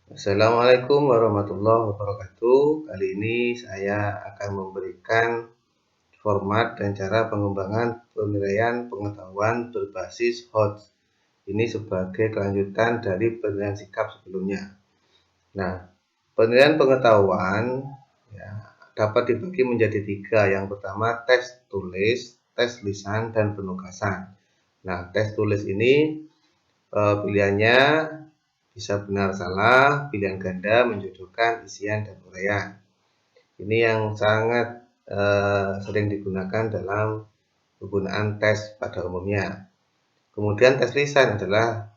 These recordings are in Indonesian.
Assalamualaikum warahmatullahi wabarakatuh. Kali ini saya akan memberikan format dan cara pengembangan penilaian pengetahuan berbasis HOTS. Ini sebagai kelanjutan dari penilaian sikap sebelumnya. Nah, penilaian pengetahuan ya, dapat dibagi menjadi 3. Yang pertama tes tulis, tes lisan, dan penugasan. Nah, tes tulis ini pilihannya bisa benar salah, pilihan ganda menjodohkan isian dan uraian. Ini yang sangat sering digunakan dalam penggunaan tes pada umumnya. Kemudian tes lisan adalah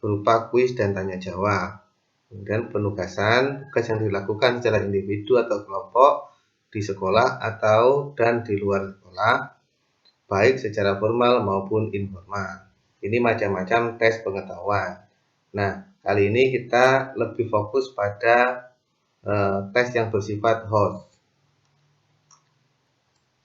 berupa kuis dan tanya jawab. Kemudian penugasan, tugas yang dilakukan secara individu atau kelompok di sekolah atau dan di luar sekolah, baik secara formal maupun informal. Ini macam-macam tes pengetahuan. Nah, kali ini kita lebih fokus pada tes yang bersifat HOTS.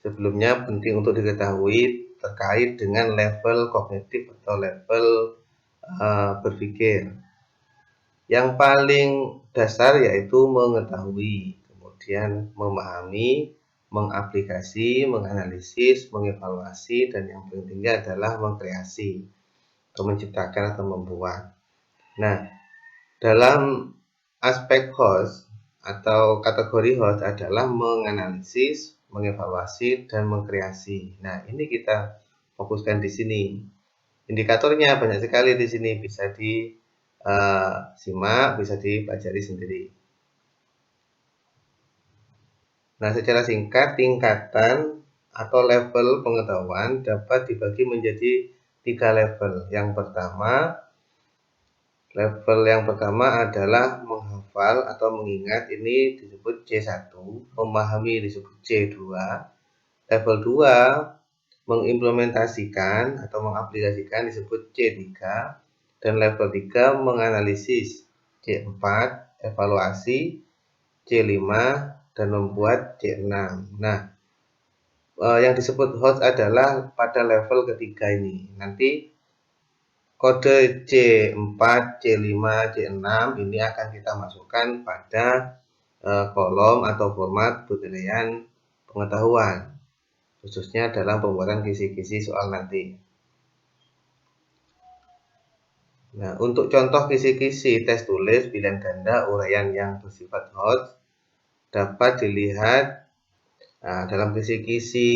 Sebelumnya penting untuk diketahui terkait dengan level kognitif atau level berpikir. Yang paling dasar yaitu mengetahui, kemudian memahami, mengaplikasi, menganalisis, mengevaluasi, dan yang paling tinggi adalah mengkreasi atau menciptakan atau membuat. Nah, dalam aspek host atau kategori host adalah menganalisis, mengevaluasi, dan mengkreasi. Nah, ini kita fokuskan di sini. Indikatornya banyak sekali di sini, bisa disimak, bisa dipelajari sendiri. Nah, secara singkat, tingkatan atau level pengetahuan dapat dibagi menjadi 3 level. Level yang pertama adalah menghafal atau mengingat, ini disebut C1, memahami disebut C2, level 2 mengimplementasikan atau mengaplikasikan disebut C3, dan level 3 menganalisis C4, evaluasi C5, dan membuat C6. Nah, yang disebut HOTS adalah pada level ketiga ini. Nanti kode C4, C5, C6 ini akan kita masukkan pada kolom atau format penilaian pengetahuan, khususnya dalam pembuatan kisi-kisi soal nanti. Nah, untuk contoh kisi-kisi tes tulis pilihan ganda uraian yang bersifat HOTS dapat dilihat dalam kisi-kisi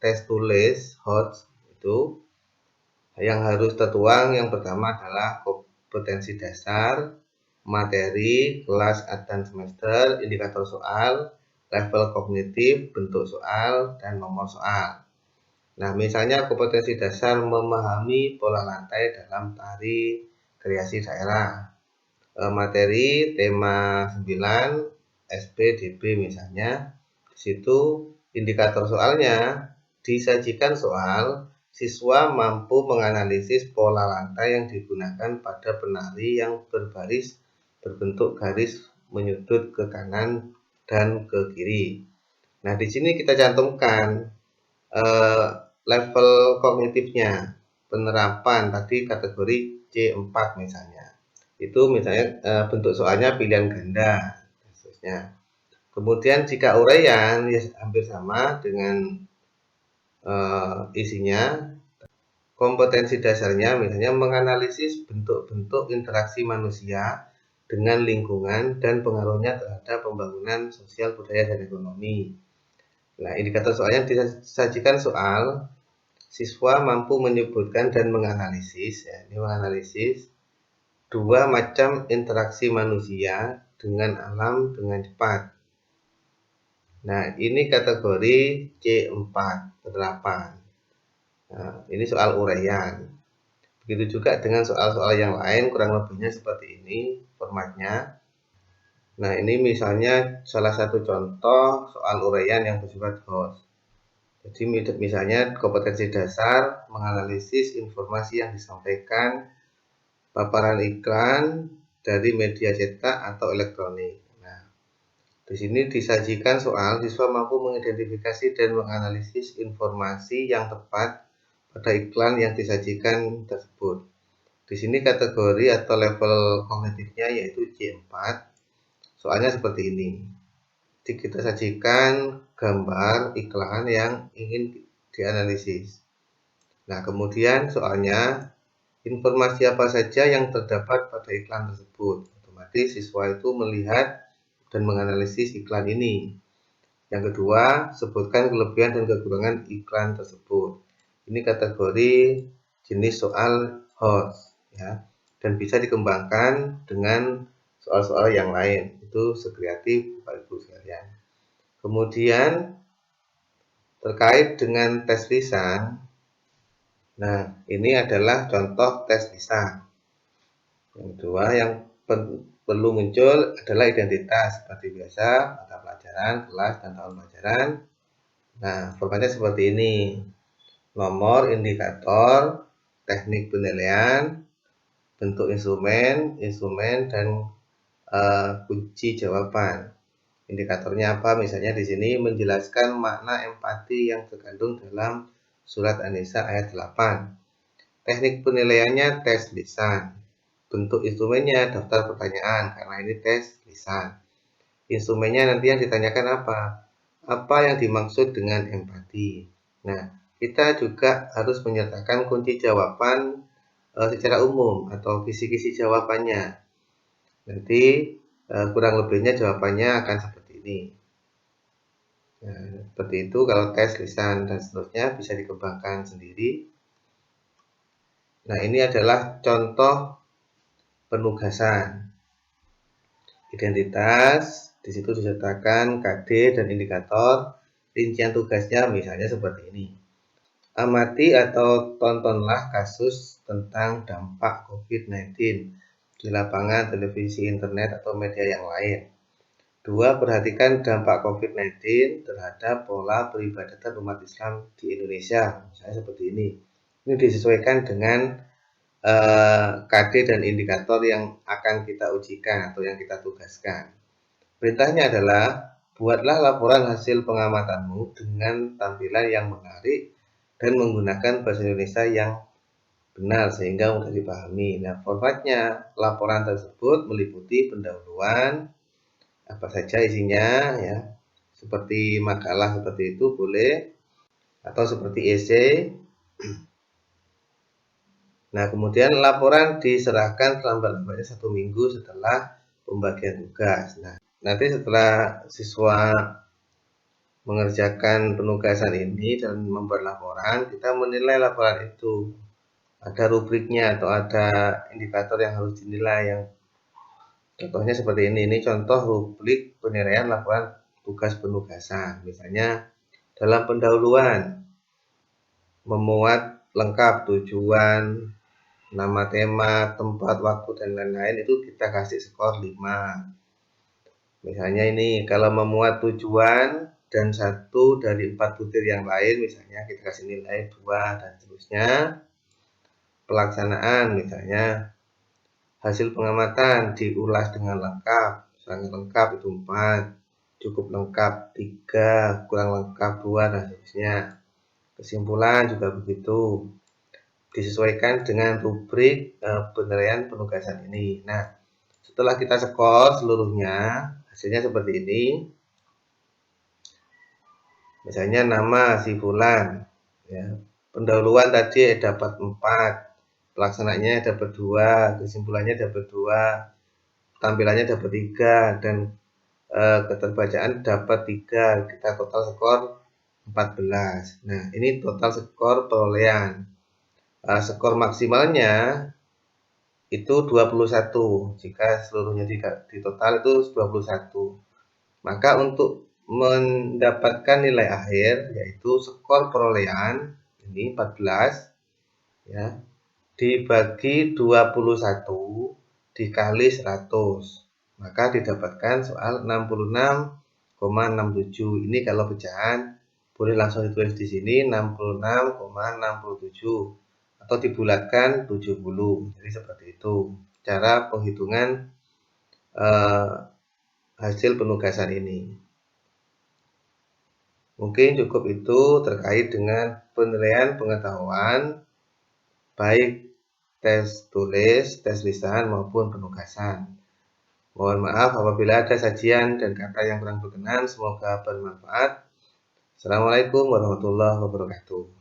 tes tulis HOTS itu yang harus tertuang yang pertama adalah kompetensi dasar, materi, kelas dan semester, indikator soal, level kognitif, bentuk soal, dan nomor soal. Nah, misalnya kompetensi dasar memahami pola lantai dalam tari kreasi daerah. Materi tema 9 SPDB misalnya. Di situ indikator soalnya disajikan soal siswa mampu menganalisis pola lantai yang digunakan pada penari yang berbaris berbentuk garis menyudut ke kanan dan ke kiri. Nah, di sini kita cantumkan level kognitifnya, penerapan tadi kategori C4 misalnya. Itu misalnya bentuk soalnya pilihan ganda, khususnya. Kemudian jika uraian ya hampir sama dengan isinya. Kompetensi dasarnya misalnya menganalisis bentuk-bentuk interaksi manusia dengan lingkungan dan pengaruhnya terhadap pembangunan sosial, budaya, dan ekonomi. Nah, indikator soalnya disajikan soal siswa mampu menyebutkan dan menganalisis, ya, ini menganalisis 2 macam interaksi manusia dengan alam dengan cepat. Nah, ini kategori C4, penerapan. Nah, ini soal uraian. Begitu juga dengan soal-soal yang lain, kurang lebihnya seperti ini formatnya. Nah, ini misalnya salah satu contoh soal uraian yang bersifat host. Jadi misalnya kompetensi dasar menganalisis informasi yang disampaikan paparan iklan dari media cetak atau elektronik. Nah, di sini disajikan soal siswa mampu mengidentifikasi dan menganalisis informasi yang tepat pada iklan yang disajikan tersebut. Di sini kategori atau level kognitifnya yaitu C4. Soalnya seperti ini. Jadi kita sajikan gambar iklan yang ingin dianalisis. Nah, kemudian soalnya informasi apa saja yang terdapat pada iklan tersebut. Otomatis siswa itu melihat dan menganalisis iklan ini. Yang kedua, sebutkan kelebihan dan kekurangan iklan tersebut. Ini kategori jenis soal host, ya, dan bisa dikembangkan dengan soal-soal yang lain. Itu sekreatif Bapak Ibu sekalian. Kemudian terkait dengan tes lisan. Nah, ini adalah contoh tes lisan. Yang kedua, yang perlu muncul adalah identitas seperti biasa, mata pelajaran, kelas, dan tahun pelajaran. Nah, formatnya seperti ini. Nomor indikator, teknik penilaian, bentuk instrumen, dan kunci jawaban. Indikatornya apa? Misalnya di sini menjelaskan makna empati yang terkandung dalam surat An-Nisa ayat 8. Teknik penilaiannya tes lisan. Bentuk instrumennya daftar pertanyaan karena ini tes lisan. Instrumennya nanti yang ditanyakan apa? Apa yang dimaksud dengan empati? Nah, kita juga harus menyertakan kunci jawaban secara umum atau kisi-kisi jawabannya. Nanti kurang lebihnya jawabannya akan seperti ini. Nah, seperti itu kalau tes lisan dan seterusnya bisa dikembangkan sendiri. Nah, ini adalah contoh penugasan. Identitas, di situ disertakan KD dan indikator. Rincian tugasnya misalnya seperti ini. Amati atau tontonlah kasus tentang dampak COVID-19 di lapangan, televisi, internet, atau media yang lain. 2. Perhatikan dampak COVID-19 terhadap pola peribadatan umat Islam di Indonesia. Misalnya seperti ini. Ini disesuaikan dengan KD dan indikator yang akan kita ujikan atau yang kita tugaskan. Perintahnya adalah buatlah laporan hasil pengamatanmu dengan tampilan yang menarik dan menggunakan bahasa Indonesia yang benar sehingga mudah dipahami. Nah, formatnya laporan tersebut meliputi pendahuluan, apa saja isinya, ya, seperti makalah seperti itu boleh, atau seperti esai. Nah, kemudian laporan diserahkan selambat-lambatnya 1 minggu setelah pembagian tugas. Nah, nanti setelah siswa mengerjakan penugasan ini dan membuat laporan, kita menilai laporan itu. Ada rubriknya atau ada indikator yang harus dinilai. Yang contohnya seperti ini contoh rubrik penilaian laporan tugas penugasan. Misalnya dalam pendahuluan memuat lengkap tujuan, nama tema, tempat, waktu, dan lain-lain, itu kita kasih skor 5. Misalnya ini kalau memuat tujuan dan 1 dari 4 butir yang lain, misalnya kita kasih nilai 2 dan seterusnya. Pelaksanaan misalnya hasil pengamatan diulas dengan lengkap. Sangat lengkap itu 4, cukup lengkap 3, kurang lengkap 2, dan seterusnya. Kesimpulan juga begitu, disesuaikan dengan rubrik penilaian penugasan ini. Nah, setelah kita skor seluruhnya, hasilnya seperti ini. Misalnya nama si fulan, ya. Pendahuluan tadi dapat 4, pelaksananya dapat 2, kesimpulannya dapat 2, tampilannya dapat 3, dan keterbacaan dapat 3. Kita total skor 14. Nah, ini total skor perolehan. Skor maksimalnya itu 21. Jika seluruhnya di total itu 21. Maka untuk mendapatkan nilai akhir yaitu skor perolehan ini 14, ya, dibagi 21 dikali 100, maka didapatkan soal 66,67. Ini kalau pecahan boleh langsung ditulis di sini 66,67 atau dibulatkan 70. Jadi seperti itu cara penghitungan hasil penugasan ini. Mungkin cukup itu terkait dengan penilaian pengetahuan baik tes tulis, tes lisan, maupun penugasan. Mohon maaf apabila ada sajian dan kata yang kurang berkenan. Semoga bermanfaat. Assalamualaikum warahmatullahi wabarakatuh.